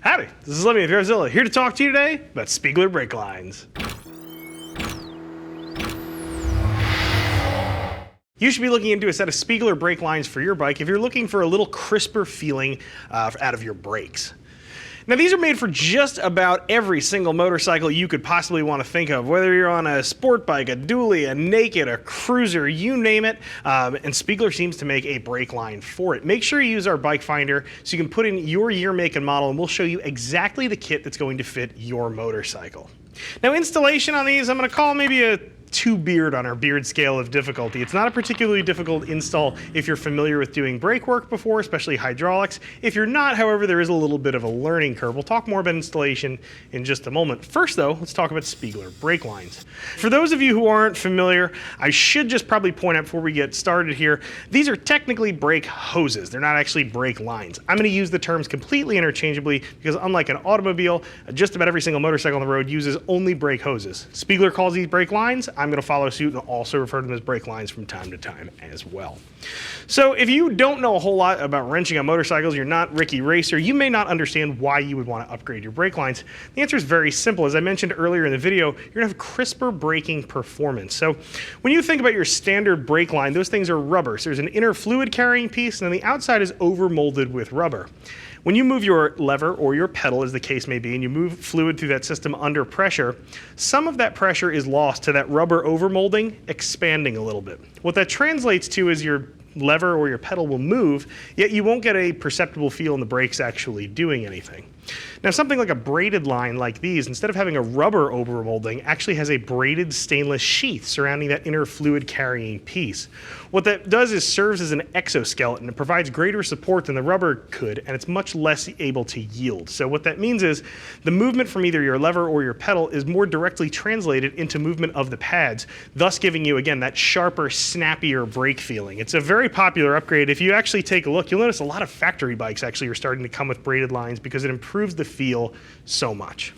Howdy, this is Lemmy with RevZilla, here to talk to you today about Spiegler Brake Lines. You should be looking into a set of Spiegler brake lines for your bike if you're looking for a little crisper feeling out of your brakes. Now these are made for just about every single motorcycle you could possibly want to think of, whether you're on a sport bike, a dually, a naked, a cruiser, you name it, and Spiegler seems to make a brake line for it. Make sure you use our bike finder so you can put in your year, make, and model, and we'll show you exactly the kit that's going to fit your motorcycle. Now installation on these, I'm going to call maybe a 2 beard on our beard scale of difficulty. It's not a particularly difficult install if you're familiar with doing brake work before, especially hydraulics. If you're not, however, there is a little bit of a learning curve. We'll talk more about installation in just a moment. First though, let's talk about Spiegler brake lines. For those of you who aren't familiar, I should just probably point out before we get started here, these are technically brake hoses. They're not actually brake lines. I'm going to use the terms completely interchangeably because unlike an automobile, just about every single motorcycle on the road uses only brake hoses. Spiegler calls these brake lines. I'm going to follow suit and also refer to them as brake lines from time to time as well. So if you don't know a whole lot about wrenching on motorcycles, you're not Ricky Racer, you may not understand why you would want to upgrade your brake lines. The answer is very simple. As I mentioned earlier in the video, you're going to have crisper braking performance. So when you think about your standard brake line, those things are rubber. So there's an inner fluid carrying piece and then the outside is over molded with rubber. When you move your lever or your pedal, as the case may be, and you move fluid through that system under pressure, some of that pressure is lost to that rubber overmolding expanding a little bit. What that translates to is your lever or your pedal will move, yet you won't get a perceptible feel in the brakes actually doing anything. Now something like a braided line like these, instead of having a rubber overmolding, actually has a braided stainless sheath surrounding that inner fluid carrying piece. What that does is serves as an exoskeleton. It provides greater support than the rubber could, and it's much less able to yield. So what that means is the movement from either your lever or your pedal is more directly translated into movement of the pads, thus giving you, again, that sharper, snappier brake feeling. It's a very popular upgrade. If you actually take a look, you'll notice a lot of factory bikes actually are starting to come with braided lines because it improves the feel so much.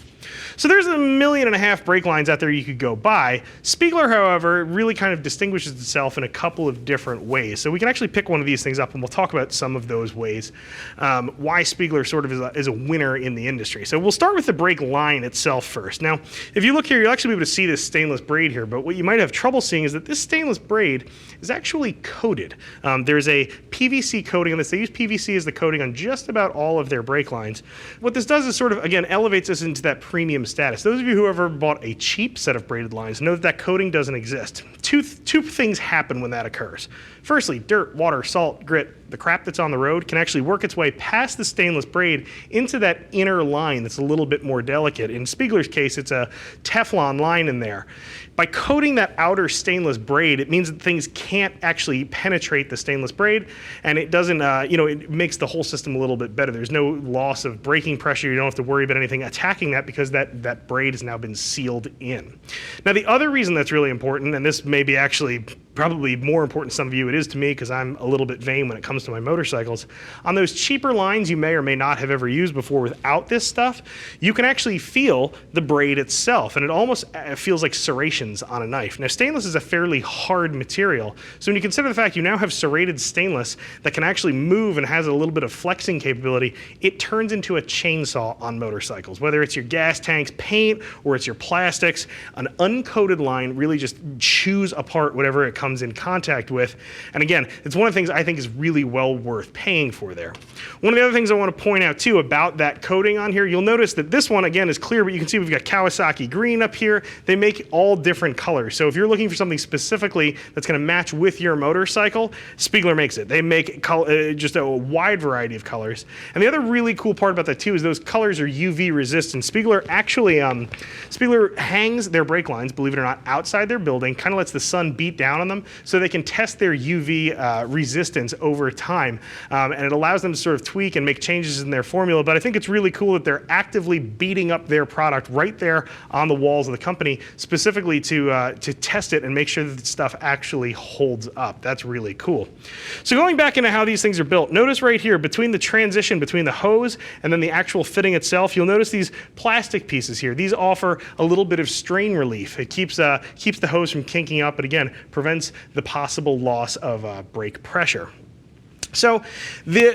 So there's 1.5 million brake lines out there you could go buy. Spiegler, however, really kind of distinguishes itself in a couple of different ways. So we can actually pick one of these things up and we'll talk about some of those ways, why Spiegler sort of is a winner in the industry. So we'll start with the brake line itself first. Now, if you look here, you'll actually be able to see this stainless braid here, but what you might have trouble seeing is that this stainless braid is actually coated. There's a PVC coating on this. They use PVC as the coating on just about all of their brake lines. What this does is sort of, again, elevates us into that premium status. Those of you who have ever bought a cheap set of braided lines know that that coating doesn't exist. Two things happen when that occurs. Firstly, dirt, water, salt, grit, the crap that's on the road can actually work its way past the stainless braid into that inner line that's a little bit more delicate. In Spiegler's case, it's a Teflon line in there. By coating that outer stainless braid, it means that things can't actually penetrate the stainless braid, and it doesn't, it makes the whole system a little bit better. There's no loss of braking pressure. You don't have to worry about anything attacking that because that braid has now been sealed in. Now, the other reason that's really important, and this may be actually probably more important to some of you, it is to me because I'm a little bit vain when it comes to my motorcycles. On those cheaper lines you may or may not have ever used before without this stuff, you can actually feel the braid itself, and it almost feels like serrations on a knife. Now, stainless is a fairly hard material, so when you consider the fact you now have serrated stainless that can actually move and has a little bit of flexing capability, it turns into a chainsaw on motorcycles. Whether it's your gas tanks, paint, or it's your plastics, an uncoated line really just chews apart whatever it comes in contact with. And again, it's one of the things I think is really well worth paying for there. One of the other things I want to point out too about that coating on here, you'll notice that this one again is clear, but you can see we've got Kawasaki green up here. They make all different colors. So if you're looking for something specifically that's going to match with your motorcycle, Spiegler makes it. They make just a wide variety of colors. And the other really cool part about that too is those colors are UV resistant. Spiegler actually, Spiegler hangs their brake lines, believe it or not, outside their building, kind of lets the sun beat down on them so they can test their UV resistance over time. And it allows them to sort of tweak and make changes in their formula. But I think it's really cool that they're actively beating up their product right there on the walls of the company, specifically to test it and make sure that the stuff actually holds up. That's really cool. So going back into how these things are built, notice right here between the transition between the hose and then the actual fitting itself, you'll notice these plastic pieces here. These offer a little bit of strain relief. It keeps the hose from kinking up, but again, prevents the possible loss of brake pressure. So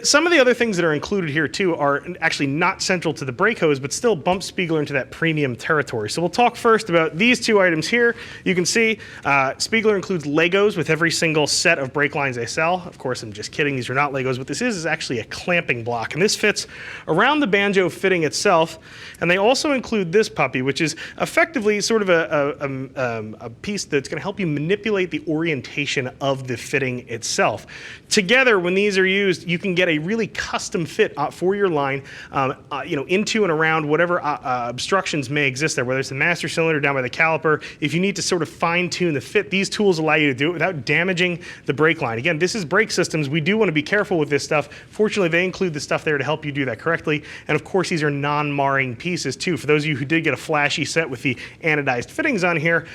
some of the other things that are included here too are actually not central to the brake hose, but still bump Spiegler into that premium territory. So we'll talk first about these two items here. You can see Spiegler includes Legos with every single set of brake lines they sell. Of course, I'm just kidding. These are not Legos. What this is actually a clamping block. And this fits around the banjo fitting itself. And they also include this puppy, which is effectively sort of a piece that's going to help you manipulate the orientation of the fitting itself. Together, when these are used, you can get a really custom fit for your line, into and around whatever obstructions may exist there, whether it's the master cylinder down by the caliper. If you need to sort of fine tune the fit, these tools allow you to do it without damaging the brake line. Again, this is brake systems. We do want to be careful with this stuff. Fortunately, they include the stuff there to help you do that correctly. And of course, these are non-marring pieces too. For those of you who did get a flashy set with the anodized fittings on here,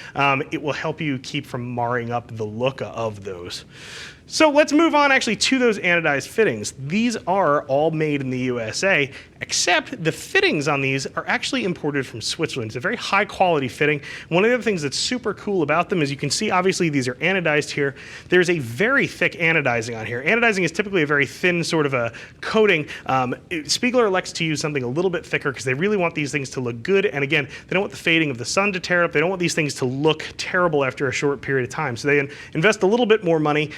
it will help you keep from marring up the look of those. So let's move on actually to those anodized fittings. These are all made in the USA, except the fittings on these are actually imported from Switzerland. It's a very high quality fitting. One of the other things that's super cool about them is you can see obviously these are anodized here. There's a very thick anodizing on here. Anodizing is typically a very thin sort of a coating. Spiegler elects to use something a little bit thicker because they really want these things to look good. And again, they don't want the fading of the sun to tear up. They don't want these things to look terrible after a short period of time. So they invest a little bit more money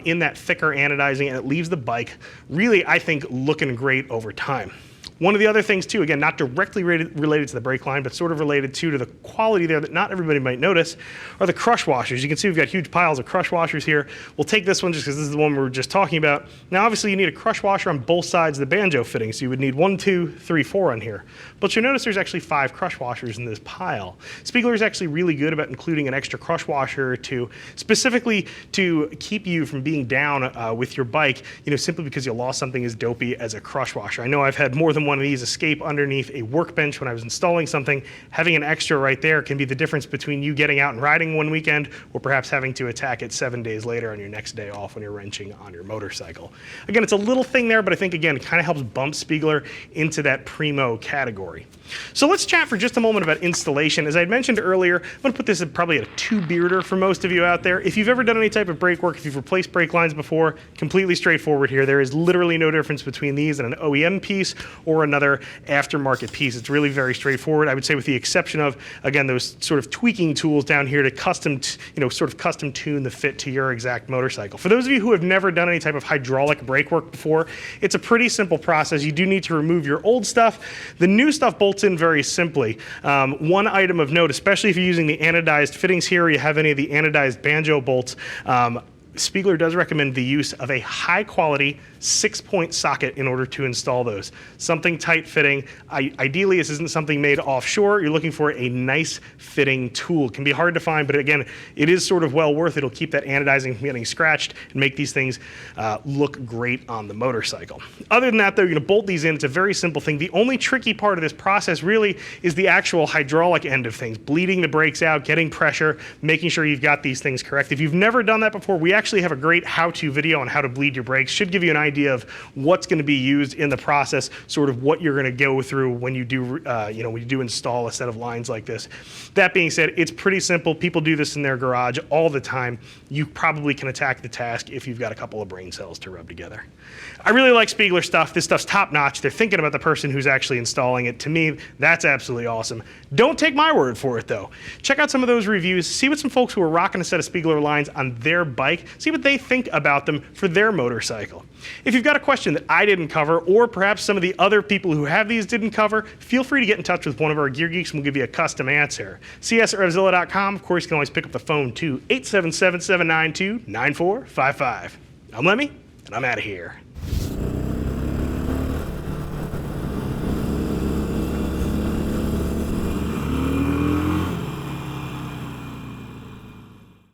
in that thicker anodizing, and it leaves the bike really, I think, looking great over time. One of the other things too, again, not directly related to the brake line, but sort of related to the quality there that not everybody might notice, are the crush washers. You can see we've got huge piles of crush washers here. We'll take this one just because this is the one we were just talking about. Now, obviously, you need a crush washer on both sides of the banjo fitting, so you would need 1, 2, 3, 4 on here. But you'll notice there's actually 5 crush washers in this pile. Spiegler is actually really good about including an extra crush washer or two, specifically to keep you from being down with your bike, simply because you lost something as dopey as a crush washer. I know I've had more than one of these escape underneath a workbench when I was installing something. Having an extra right there can be the difference between you getting out and riding one weekend or perhaps having to attack it 7 days later on your next day off when you're wrenching on your motorcycle. Again, it's a little thing there, but I think, again, it kind of helps bump Spiegler into that primo category. So let's chat for just a moment about installation. As I mentioned earlier, I'm going to put this at probably a 2-bearder for most of you out there. If you've ever done any type of brake work, if you've replaced brake lines before, completely straightforward here. There is literally no difference between these and an OEM piece or another aftermarket piece. It's really very straightforward, I would say, with the exception of, again, those sort of tweaking tools down here to custom tune the fit to your exact motorcycle. For those of you who have never done any type of hydraulic brake work before, it's a pretty simple process. You do need to remove your old stuff. The new stuff bolts in very simply. One item of note, especially if you're using the anodized fittings here, or you have any of the anodized banjo bolts, Spiegler does recommend the use of a high quality 6-point socket in order to install those. Something tight fitting. Ideally, this isn't something made offshore. You're looking for a nice fitting tool. It can be hard to find, but again, it is sort of well worth it. It'll keep that anodizing from getting scratched and make these things look great on the motorcycle. Other than that, though, you're going to bolt these in. It's a very simple thing. The only tricky part of this process really is the actual hydraulic end of things, bleeding the brakes out, getting pressure, making sure you've got these things correct. If you've never done that before, we actually have a great how-to video on how to bleed your brakes. Should give you an idea of what's going to be used in the process, sort of what you're going to go through when you do, when you do install a set of lines like this. That being said, it's pretty simple. People do this in their garage all the time. You probably can attack the task if you've got a couple of brain cells to rub together. I really like Spiegler stuff. This stuff's top notch. They're thinking about the person who's actually installing it. To me, that's absolutely awesome. Don't take my word for it, though. Check out some of those reviews. See what some folks who are rocking a set of Spiegler lines on their bike, see what they think about them for their motorcycle. If you've got a question that I didn't cover, or perhaps some of the other people who have these didn't cover, feel free to get in touch with one of our Gear Geeks and we'll give you a custom answer. See us at RevZilla.com. Of course, you can always pick up the phone too, 877-792-9455. I'm Lemmy, and I'm out of here.